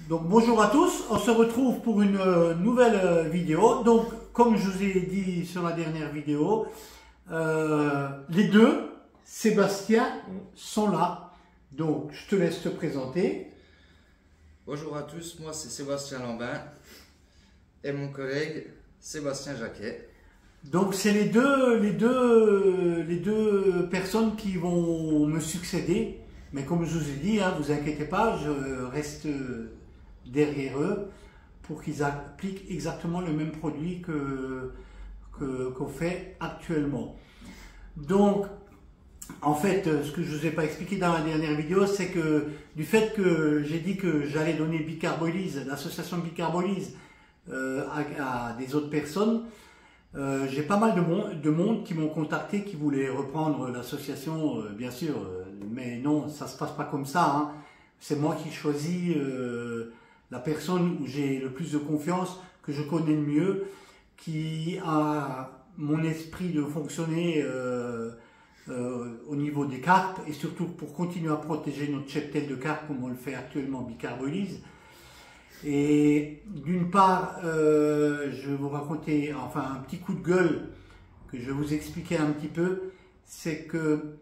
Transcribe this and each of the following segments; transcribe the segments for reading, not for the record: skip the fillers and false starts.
Donc bonjour à tous, on se retrouve pour une nouvelle vidéo. Donc comme je vous ai dit sur la dernière vidéo, les deux, Sébastien, sont là. Donc je te laisse te présenter. Bonjour à tous, moi c'est Sébastien Lambin et mon collègue Sébastien Jacquet. Donc c'est les deux personnes qui vont me succéder. Mais comme je vous ai dit, vous inquiétez pas, je reste derrière eux pour qu'ils appliquent exactement le même produit qu'on fait actuellement. Donc, en fait, ce que je ne vous ai pas expliqué dans la dernière vidéo, c'est que du fait que j'ai dit que j'allais donner Bicarbolise, l'association Bicarbolise à des autres personnes, j'ai pas mal de monde qui m'ont contacté, qui voulait reprendre l'association, bien sûr, mais non, ça se passe pas comme ça. C'est moi qui choisis la personne où j'ai le plus de confiance, que je connais le mieux, qui a mon esprit de fonctionner au niveau des carpes, et surtout pour continuer à protéger notre cheptel de carpe comme on le fait actuellement Bicarbolise. Et d'une part, je vais vous raconter un petit coup de gueule que je vais vous expliquer un petit peu. C'est que,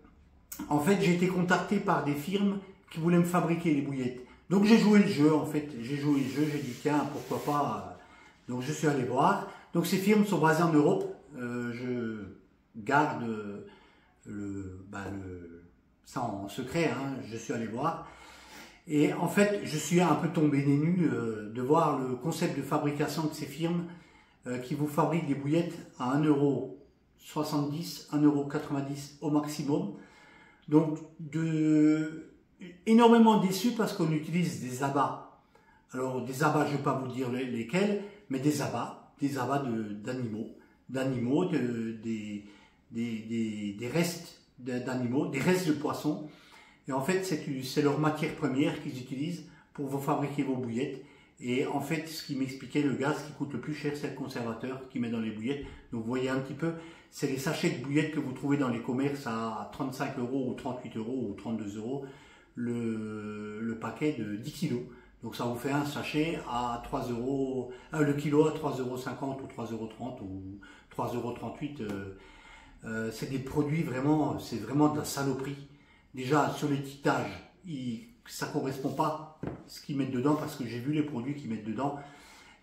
en fait, j'ai été contacté par des firmes qui voulaient me fabriquer les bouillettes. Donc j'ai joué le jeu, en fait. J'ai joué le jeu, j'ai dit tiens, pourquoi pas. Donc je suis allé voir. Donc ces firmes sont basées en Europe. Je garde ça en secret, je suis allé voir. Et en fait, je suis un peu tombé des nues de voir le concept de fabrication de ces firmes qui vous fabriquent des bouillettes à 1,70 €, 1,90 € au maximum. Donc, énormément déçu parce qu'on utilise des abats. Alors, des abats, je ne vais pas vous dire lesquels, mais des abats d'animaux, des restes d'animaux, des restes de poissons. Et en fait, c'est leur matière première qu'ils utilisent pour vous fabriquer vos bouillettes. Et en fait, ce qui m'expliquait le gars, ce qui coûte le plus cher, c'est le conservateur qui met dans les bouillettes. Donc vous voyez un petit peu, c'est les sachets de bouillettes que vous trouvez dans les commerces à 35 € ou 38 € ou 32 € le paquet de 10 kilos. Donc ça vous fait un sachet à 3 €, le kilo à 3,50 € ou 3,30 € ou 3,38 €. C'est des produits vraiment, c'est vraiment de la saloperie. Déjà, sur l'étiquetage, ça ne correspond pas à ce qu'ils mettent dedans, parce que j'ai vu les produits qu'ils mettent dedans.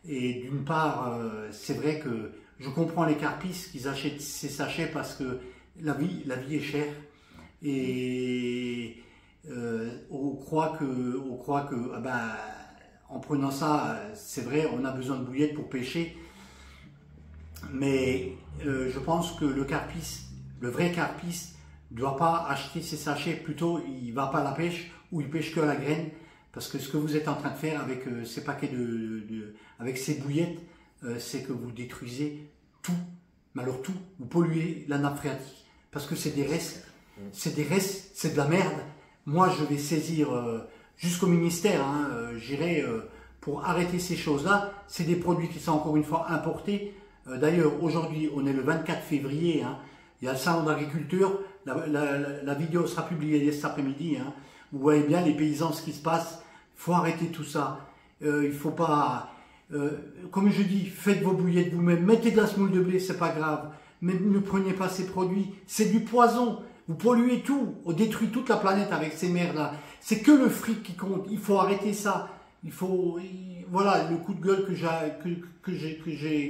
Et d'une part, c'est vrai que je comprends les carpistes qui achètent ces sachets parce que la vie est chère. Et on croit que en prenant ça, c'est vrai, on a besoin de bouillettes pour pêcher. Mais je pense que le vrai carpiste, ne doit pas acheter ses sachets, plutôt il va pas à la pêche ou il pêche que à la graine, parce que ce que vous êtes en train de faire avec ces paquets avec ces bouillettes, c'est que vous détruisez tout, mais alors tout, vous polluez la nappe phréatique, parce que c'est des restes, c'est de la merde. Moi je vais saisir jusqu'au ministère, j'irai pour arrêter ces choses-là. C'est des produits qui sont encore une fois importés. D'ailleurs aujourd'hui on est le 24 février, il y a le salon d'agriculture. La vidéo sera publiée dès cet après-midi. Vous voyez bien les paysans, ce qui se passe. Il faut arrêter tout ça. Il faut pas... comme je dis, faites vos bouillettes vous-même. Mettez de la semoule de blé, c'est pas grave. Mais ne prenez pas ces produits. C'est du poison. Vous polluez tout. On détruit toute la planète avec ces merdes-là. C'est que le fric qui compte. Il faut arrêter ça. Voilà le coup de gueule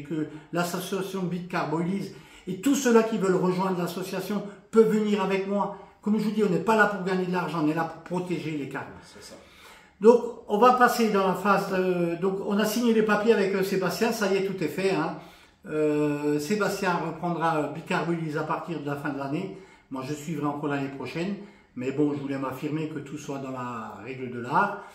que l'association Bicarbolise. Et tous ceux-là qui veulent rejoindre l'association peuvent venir avec moi. Comme je vous dis, on n'est pas là pour gagner de l'argent, on est là pour protéger les carpes. C'est ça. Donc, on va passer dans la phase... donc, on a signé les papiers avec Sébastien, ça y est, tout est fait. Sébastien reprendra Bicarbolise à partir de la fin de l'année. Moi, je suivrai encore l'année prochaine. Mais bon, je voulais m'affirmer que tout soit dans la règle de l'art.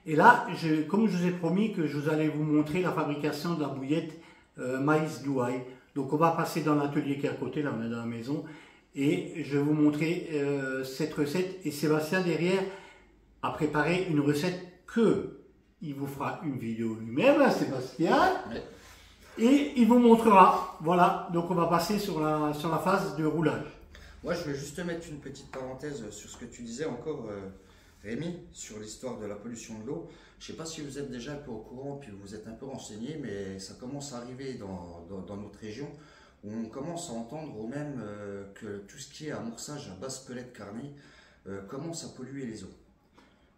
Et là, comme je vous ai promis que je vous allais vous montrer la fabrication de la bouillette maïs douaille. Donc on va passer dans l'atelier qui est à côté, là on est dans la maison, et je vais vous montrer cette recette. Et Sébastien derrière a préparé une recette il vous fera une vidéo lui-même, Sébastien, et il vous montrera. Voilà, donc on va passer sur la phase de roulage. Moi je vais juste mettre une petite parenthèse sur ce que tu disais encore. Rémi, sur l'histoire de la pollution de l'eau, je ne sais pas si vous êtes déjà un peu au courant, puis vous êtes un peu renseigné, mais ça commence à arriver dans notre région, où on commence à entendre au même que tout ce qui est amorçage à base pellet carné commence à polluer les eaux.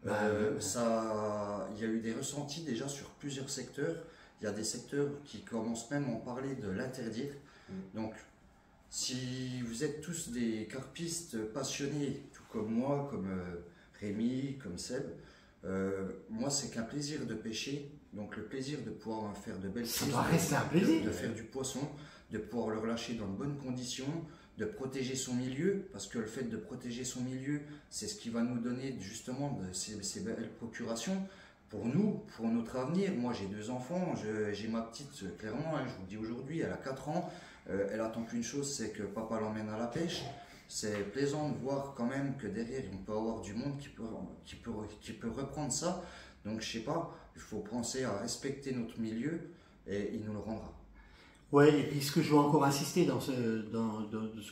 Il y a eu des ressentis déjà sur plusieurs secteurs. Il y a des secteurs qui commencent même à en parler de l'interdire. Donc, si vous êtes tous des carpistes passionnés, tout comme moi, comme Rémi, comme Seb, moi c'est qu'un plaisir de pêcher, donc le plaisir de pouvoir faire de belles prises, ça doit rester un plaisir. De faire du poisson, de pouvoir le relâcher dans de bonnes conditions, de protéger son milieu, parce que le fait de protéger son milieu, c'est ce qui va nous donner justement ces belles procurations pour nous, pour notre avenir. Moi j'ai 2 enfants, j'ai ma petite, clairement, hein, je vous le dis aujourd'hui, elle a 4 ans, elle attend qu'une chose, c'est que papa l'emmène à la pêche. C'est plaisant de voir quand même que derrière on peut avoir du monde qui peut reprendre ça. Donc je sais pas, il faut penser à respecter notre milieu et il nous le rendra. Ouais, et puis ce que je veux encore insister dans ce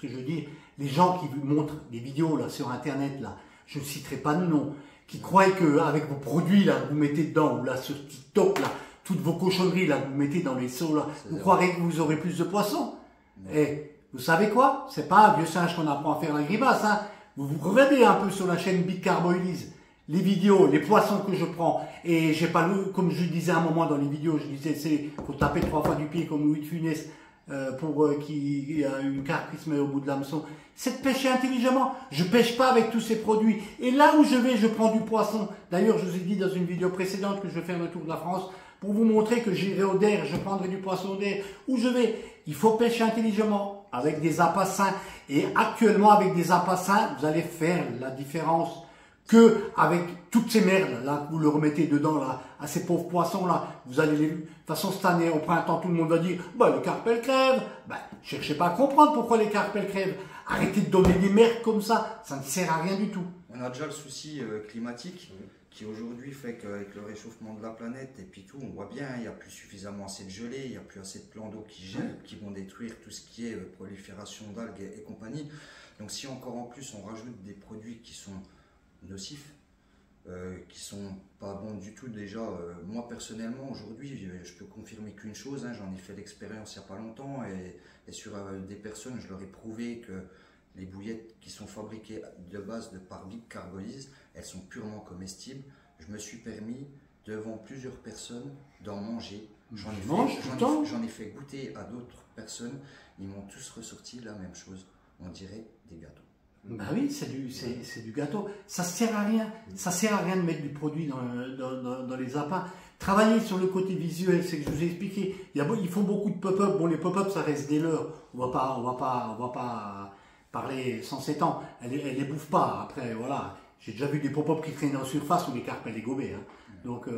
que je dis, les gens qui vous montrent des vidéos là sur internet là, je ne citerai pas de nom, qui croient qu'avec vos produits là, vous mettez dedans, ou là sur TikTok là, toutes vos cochonneries là, vous mettez dans les seaux là, vous croirez que vous aurez plus de poissons. Et vous savez quoi? C'est pas un vieux singe qu'on apprend à faire la grimace, hein. Vous regardez un peu sur la chaîne Big Carboilise, les vidéos, les poissons que je prends, et j'ai pas comme je disais à un moment dans les vidéos, je disais, faut taper 3 fois du pied comme Louis de Funès, pour qu'il y ait une carpe qui se met au bout de l'hameçon. C'est de pêcher intelligemment. Je pêche pas avec tous ces produits. Et là où je vais, je prends du poisson. D'ailleurs, je vous ai dit dans une vidéo précédente que je vais faire le tour de la France, pour vous montrer que j'irai au Der, je prendrai du poisson au Der, où je vais. Il faut pêcher intelligemment, avec des appâts sains. Et actuellement, avec des appâts sains, vous allez faire la différence que avec toutes ces merdes là, vous le remettez dedans là, à ces pauvres poissons là, vous allez les... De toute façon, cette année, au printemps, tout le monde va dire, bah, les carpes elles crèvent. Bah, cherchez pas à comprendre pourquoi les carpes elles crèvent. Arrêtez de donner des merdes comme ça ne sert à rien du tout. On a déjà le souci climatique qui aujourd'hui fait qu'avec le réchauffement de la planète et puis tout, on voit bien, il n'y a plus suffisamment assez de gelée, il n'y a plus assez de plans d'eau qui gèlent, qui vont détruire tout ce qui est prolifération d'algues et compagnie. Donc si encore en plus on rajoute des produits qui sont nocifs, qui sont pas bons du tout déjà, moi personnellement aujourd'hui je peux confirmer qu'une chose, hein, j'en ai fait l'expérience il n'y a pas longtemps et sur des personnes je leur ai prouvé que les bouillettes qui sont fabriquées de base par Big Carboilise, elles sont purement comestibles. Je me suis permis devant plusieurs personnes d'en manger. J'en ai fait goûter à d'autres personnes, ils m'ont tous ressorti la même chose, on dirait des gâteaux. Ben oui, c'est du gâteau. Ça sert à rien. Ça sert à rien de mettre du produit dans les appâts. Travailler sur le côté visuel, c'est que je vous ai expliqué. Ils font beaucoup de pop-up. Bon, les pop-up, ça reste des leurs. On va pas parler sans s'étendre. Elle les bouffe pas. Après, voilà. J'ai déjà vu des pop-up qui traînaient en surface où les carpes, elles les gobaient. Hein. Donc,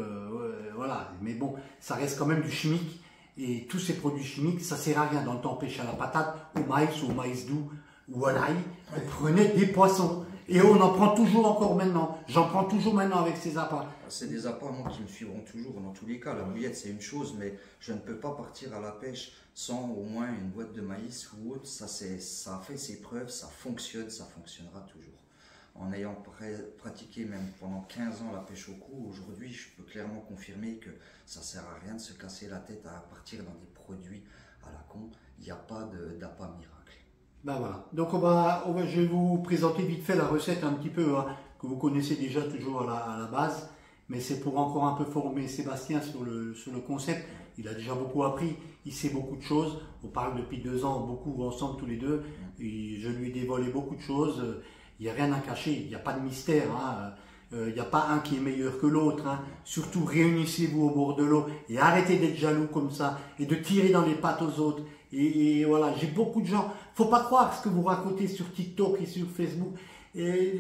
voilà. Mais bon, ça reste quand même du chimique. Et tous ces produits chimiques, ça sert à rien. Dans le temps, pêche à la patate, au maïs doux, ou à l'ail, on prenait des poissons. Et on en prend toujours encore maintenant. J'en prends toujours maintenant avec ces appâts. C'est des appâts, moi, qui me suivront toujours dans tous les cas. La bouillette, c'est une chose, mais je ne peux pas partir à la pêche sans au moins une boîte de maïs ou autre. Ça a fait ses preuves, ça fonctionnera toujours. En ayant pratiqué même pendant 15 ans la pêche au cou, aujourd'hui, je peux clairement confirmer que ça ne sert à rien de se casser la tête à partir dans des produits à la con. Il n'y a pas d'appât miracle. Ben voilà. Donc je vais vous présenter vite fait la recette un petit peu, hein, que vous connaissez déjà toujours à la base, mais c'est pour encore un peu former Sébastien sur le concept. Il a déjà beaucoup appris, il sait beaucoup de choses. On parle depuis 2 ans beaucoup ensemble tous les deux. Et je lui ai dévoilé beaucoup de choses. Il n'y a rien à cacher, il n'y a pas de mystère. Hein. Il n'y a pas un qui est meilleur que l'autre. Hein. Surtout réunissez-vous au bord de l'eau et arrêtez d'être jaloux comme ça et de tirer dans les pattes aux autres. Et voilà, j'ai beaucoup de gens. Faut pas croire ce que vous racontez sur TikTok et sur Facebook. Et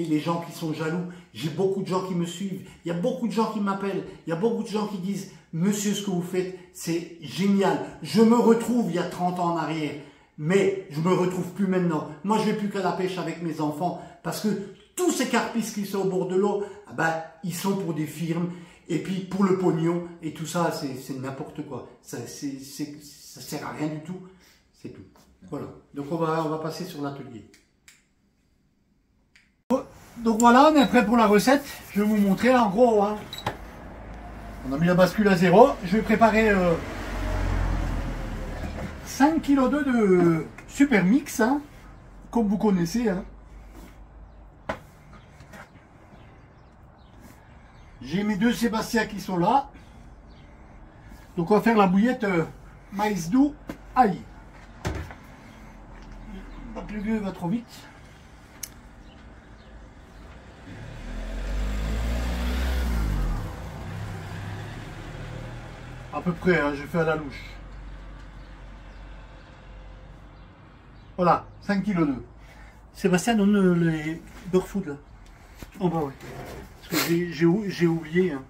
les gens qui sont jaloux. J'ai beaucoup de gens qui me suivent. Il y a beaucoup de gens qui m'appellent. Il y a beaucoup de gens qui disent « Monsieur, ce que vous faites, c'est génial. Je me retrouve il y a 30 ans en arrière. Mais je me retrouve plus maintenant. Moi, je vais plus qu'à la pêche avec mes enfants parce que tous ces carpistes qui sont au bord de l'eau, ben, ils sont pour des firmes. Et puis pour le pognon et tout ça, c'est n'importe quoi. Ça sert à rien du tout. C'est tout. Voilà. Donc on va passer sur l'atelier. Donc voilà, on est prêt pour la recette. Je vais vous montrer en gros. Hein. On a mis la bascule à 0. Je vais préparer 5 kg de super mix, hein, comme vous connaissez. Hein. J'ai mes 2 Sébastien qui sont là. Donc on va faire la bouillette maïs doux ail. Le vieux va trop vite. À peu près, hein, je fais à la louche. Voilà, 5 kg de. Sébastien donne les beurre food là. Oh bah ouais. Parce que j'ai oublié. Hein.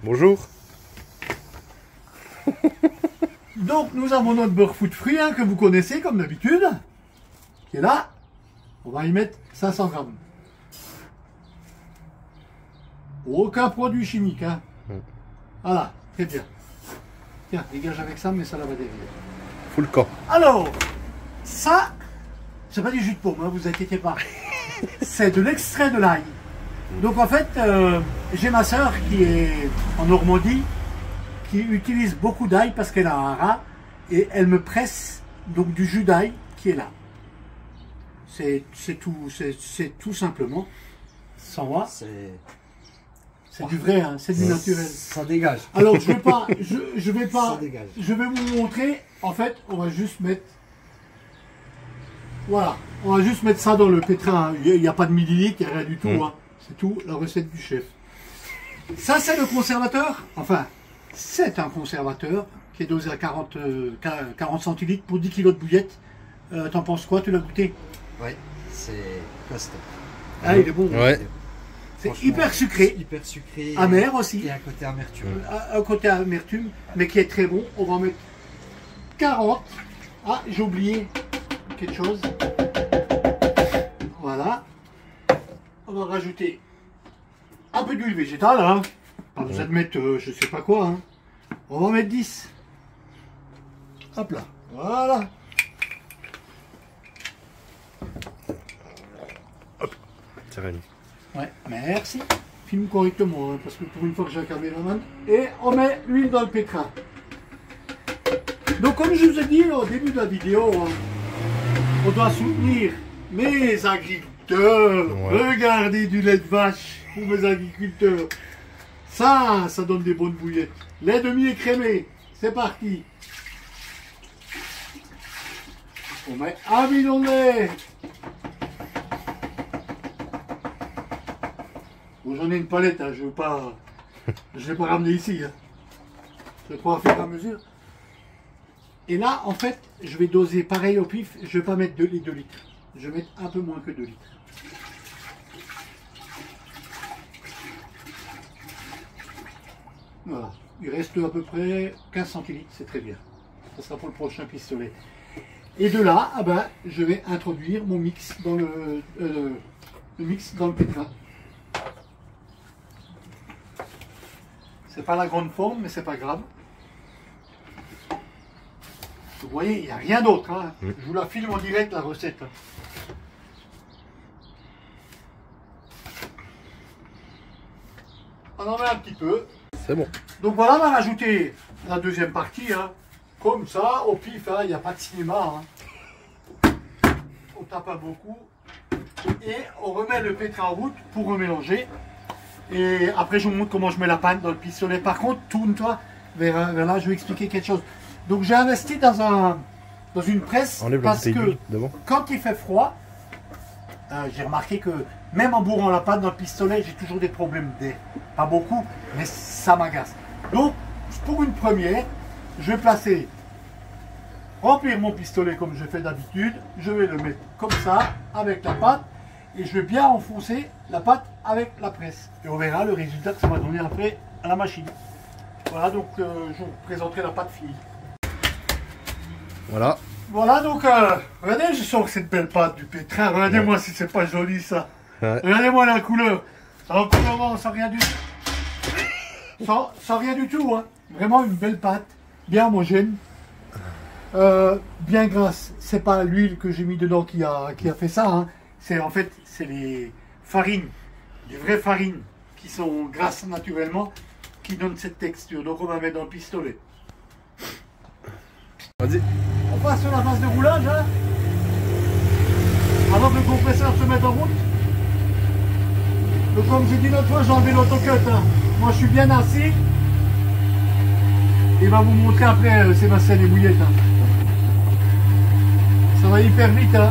Bonjour. Donc nous avons notre beurre food fruit hein, que vous connaissez comme d'habitude. Qui est là. On va y mettre 500 grammes. Aucun produit chimique. Hein. Voilà, très bien. Tiens, dégage avec ça, mais ça la va dévier. Full camp. Alors, ça, c'est pas du jus de pomme, hein, vous inquiétez pas. C'est de l'extrait de l'ail. Donc en fait, j'ai ma soeur qui est en Normandie, qui utilise beaucoup d'ail parce qu'elle a un rat, et elle me presse donc du jus d'ail qui est là. C'est tout simplement. Sans moi. C'est du vrai, hein, c'est du naturel. Ça dégage. Alors je vais pas, Ça dégage. je vais vous montrer. En fait, on va juste mettre, voilà, on va juste mettre ça dans le pétrin. Il n'y a pas de millilitres, il n'y a rien du tout. Hein. C'est tout la recette du chef. Ça c'est le conservateur. Enfin, c'est un conservateur qui est dosé à 40 centilitres pour 10 kg de bouillette. T'en penses quoi? Tu l'as goûté? Oui, c'est costaud. Ah, il est bon. Ouais. C'est hyper sucré. Hyper sucré. Amer aussi. Et un côté amertume. Un côté amertume, mais qui est très bon. On va en mettre 40. Ah, j'ai oublié quelque chose. Voilà. On va rajouter un peu d'huile végétale. Hein. Pas besoin de mettre je sais pas quoi. Hein. On va en mettre 10. Hop là. Voilà. C'est réuni. Ouais, merci. Filme correctement, hein, parce que pour une fois que j'ai un caméraman. Et on met l'huile dans le pétrin. Donc comme je vous ai dit au début de la vidéo, hein, on doit soutenir mes agriculteurs. Ouais. Regardez du lait de vache pour mes agriculteurs. Ça donne des bonnes bouillettes. Lait demi-écrémé, c'est parti. On met un bidon de lait. Bon, j'en ai une palette, hein, je ne l'ai pas ramené ici. Hein. Je vais pouvoir faire à mesure. Et là, en fait, je vais doser pareil au pif. Je ne vais pas mettre 2 litres. Je vais mettre un peu moins que 2 litres. Voilà. Il reste à peu près 15 centilitres, c'est très bien. Ça sera pour le prochain pistolet. Et de là, ah ben, je vais introduire mon mix dans le mix dans le pétrin. C'est pas la grande forme, mais c'est pas grave. Vous voyez, il n'y a rien d'autre. Hein. Je vous la filme en direct, la recette. On en met un petit peu. C'est bon. Donc voilà, on va rajouter la deuxième partie. Hein. Comme ça, au pif, il n'y a pas de cinéma. Hein. On tape pas beaucoup. Et on remet le pétrin en route pour remélanger. Et après, je vous montre comment je mets la panne dans le pistolet. Par contre, tourne-toi vers là, je vais expliquer quelque chose. Donc, j'ai investi dans une presse parce que quand il fait froid, j'ai remarqué que même en bourrant la panne dans le pistolet, j'ai toujours des problèmes d'air. Pas beaucoup, mais ça m'agace. Donc, pour une première, je vais remplir mon pistolet comme je fais d'habitude. Je vais le mettre comme ça, avec la pâte. Et je vais bien enfoncer la pâte avec la presse. Et on verra le résultat que ça va donner après à la machine. Voilà, donc je vous présenterai la pâte finie. Voilà. Voilà, donc regardez, je sors cette belle pâte du pétrin. Regardez-moi si c'est pas joli ça. Ouais. Regardez-moi la couleur. Alors comment, sans rien du tout. Sans rien du tout, hein. Vraiment une belle pâte, bien homogène. Bien grasse. C'est pas l'huile que j'ai mis dedans qui a fait ça, hein. En fait, c'est les farines, des vraies farines qui sont grasses naturellement, qui donnent cette texture. Donc on va mettre dans le pistolet. Vas-y. On passe sur la phase de roulage, hein, avant que le compresseur se mette en route. Donc comme j'ai dit l'autre fois, j'ai enlevé l'autocut. Hein. Moi je suis bien assis. Il va vous montrer après Sébastien les bouillettes. Hein. Ça va hyper vite. Hein.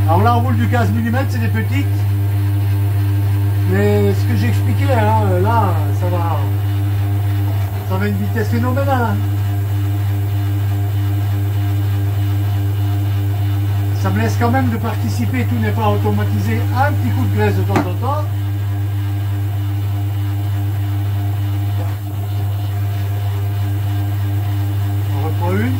Alors là on roule du 15 mm, c'est des petites. Mais ce que j'ai expliqué, hein, là ça va une vitesse phénoménale. Hein. Ça me laisse quand même de participer, tout n'est pas automatisé. Un petit coup de graisse de temps en temps. On reprend une.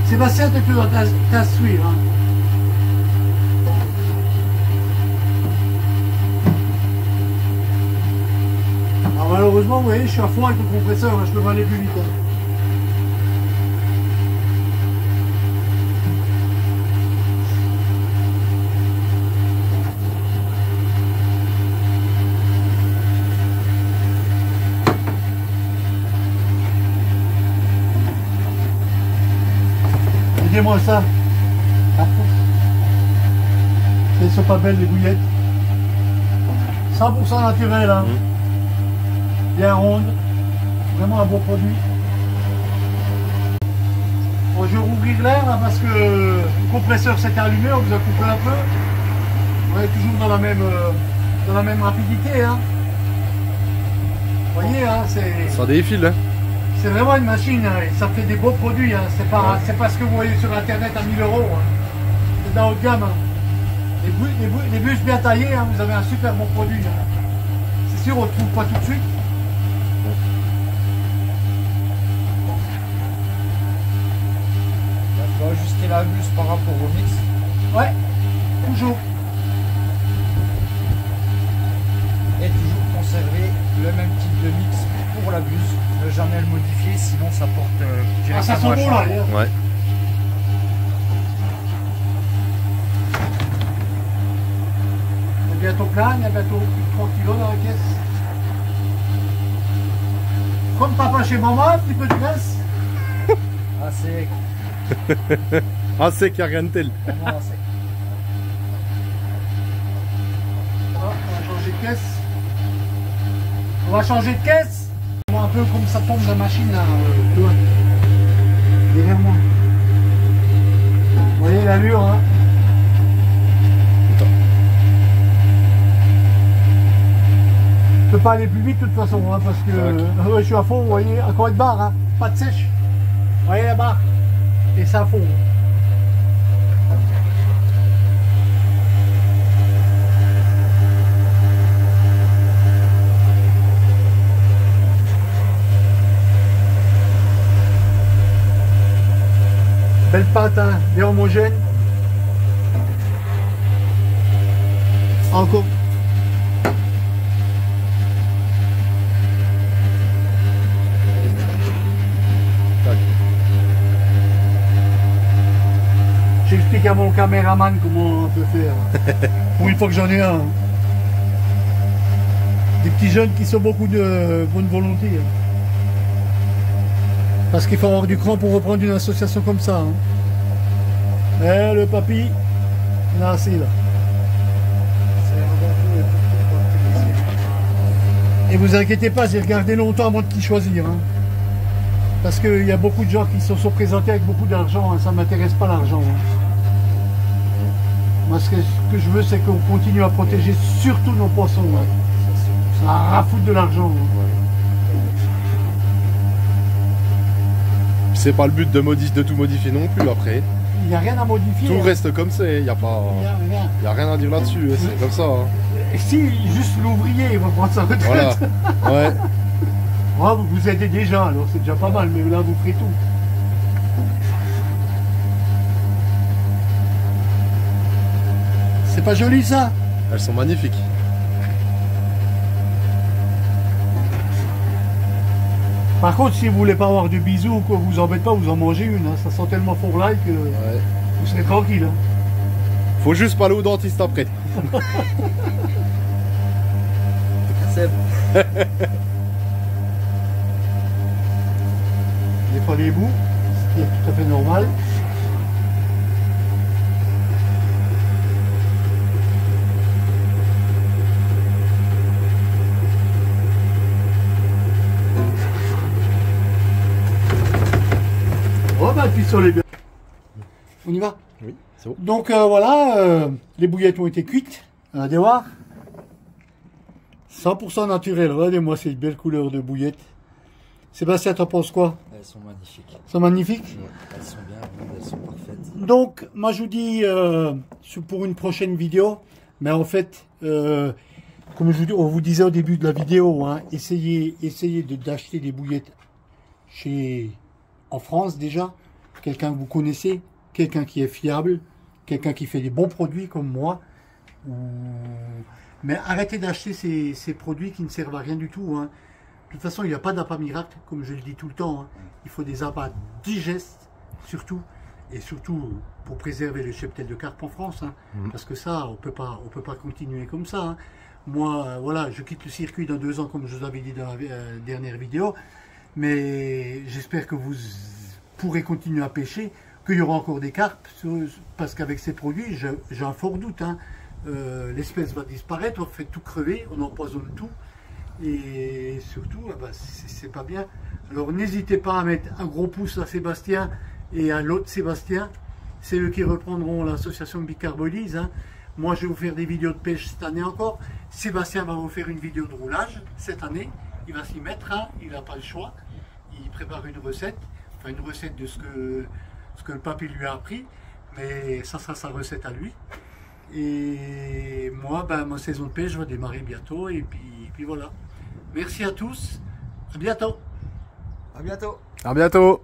Sébastien, t'es plus dans ta suivre. Hein. Alors malheureusement, vous voyez, je suis à fond avec le compresseur, hein, je peux pas aller plus vite. Hein. Aidez-moi ça. Elles sont pas belles les bouillettes. 100% naturel, hein. Bien ronde. Vraiment un beau produit. Bon, je vais rouvrir l'air là parce que le compresseur s'est allumé, on vous a coupé un peu. On est toujours dans la même rapidité, hein. Vous voyez, hein, Ça défile, hein. C'est vraiment une machine, hein, et ça fait des beaux produits, hein. C'est pas ce que vous voyez sur internet à 1000 €. Hein. C'est de la haute gamme. Hein. Les bus bien taillés, hein, vous avez un super bon produit. Hein. C'est sûr, on ne le trouve pas tout de suite. Il faut ajuster la buse par rapport au mix. Ouais, toujours. Et toujours conserver le même type de mix pour la buse. Ne jamais le modifier, sinon ça porte Ah, ça sent bon là, d'ailleurs. Ouais. C'est bientôt plein, il y a bientôt plus de 3 kilos dans la caisse. Comme papa chez maman, un petit peu de graisse. Assez. Ah, c'est qu'il n'y a rien de tel. Vraiment assez. Ah, on va changer de caisse. On va changer de caisse. Un peu comme ça tombe la machine là, tu vois, derrière moi. Vous voyez l'allure, hein. Je peux pas aller plus vite de toute façon, hein, parce que je suis à fond, vous voyez, encore une barre, hein, pas de sèche. Vous voyez la barre, et c'est à fond. Belle pâte, hein, bien homogène. Encore. J'explique à mon caméraman comment on peut faire. Pour une fois que j'en ai un. Des petits jeunes qui sont beaucoup de bonne volonté. Hein. Parce qu'il faut avoir du cran pour reprendre une association comme ça. Hein. Mais le papy, il a assez là. Et vous inquiétez pas, j'ai regardé longtemps avant de qui choisir. Hein. Parce qu'il y a beaucoup de gens qui se sont présentés avec beaucoup d'argent. Hein. Ça ne m'intéresse pas l'argent. Hein. Moi, ce que je veux, c'est qu'on continue à protéger surtout nos poissons. Hein. Ça a à foutre de l'argent. Hein. C'est pas le but de tout modifier non plus après. Il n'y a rien à modifier. Tout hein. reste comme c'est, il n'y a rien à dire là-dessus, c'est comme ça. Hein. Et si juste l'ouvrier il va prendre sa retraite, voilà. Ouais. Ouais, vous aidez déjà, alors c'est déjà pas mal, mais là vous ferez tout. pas joli ça? Elles sont magnifiques. Par contre, si vous voulez pas avoir de bisous ou quoi, vous embête pas, vous en mangez une. Hein. Ça sent tellement fort l'ail que Ouais. vous serez tranquille. Hein. Faut juste pas aller au dentiste après. C'est Des fois des bouts, ce qui est tout à fait normal. Oh bah puis sur les bien. On y va? Oui, c'est bon. Donc voilà, les bouillettes ont été cuites. Regardez voir. 100% naturel. Regardez-moi ces belles couleurs de bouillettes. Sébastien, t'en penses quoi? Elles sont magnifiques. Elles sont magnifiques. Ouais, elles sont bien rondes, elles sont parfaites. Donc, moi je vous dis pour une prochaine vidéo, mais en fait, comme on vous disait au début de la vidéo, hein, essayez d'acheter des bouillettes en France déjà, quelqu'un que vous connaissez, quelqu'un qui est fiable, quelqu'un qui fait des bons produits comme moi. Mais arrêtez d'acheter ces produits qui ne servent à rien du tout. Hein. De toute façon, il n'y a pas d'appât miracle, comme je le dis tout le temps. Hein. Il faut des appâts digestes, surtout. Et surtout pour préserver le cheptel de carpe en France. Hein. Parce que ça, on peut pas continuer comme ça. Hein. Moi, voilà, je quitte le circuit dans 2 ans, comme je vous avais dit dans la dernière vidéo. Mais j'espère que vous pourrez continuer à pêcher, qu'il y aura encore des carpes. Parce qu'avec ces produits, j'ai un fort doute. Hein. L'espèce va disparaître, on fait tout crever, on empoisonne tout. Et surtout, c'est pas bien. Alors n'hésitez pas à mettre un gros pouce à Sébastien et à l'autre Sébastien. C'est eux qui reprendront l'association Bicarbolise. Hein. Moi, je vais vous faire des vidéos de pêche cette année encore. Sébastien va vous faire une vidéo de roulage cette année. Il va s'y mettre, hein. Il n'a pas le choix. Il prépare une recette, enfin une recette de ce que le papy lui a appris. Mais ça sera sa recette à lui. Et moi, ma saison de pêche va démarrer bientôt. Et puis voilà. Merci à tous. À bientôt. À bientôt. À bientôt.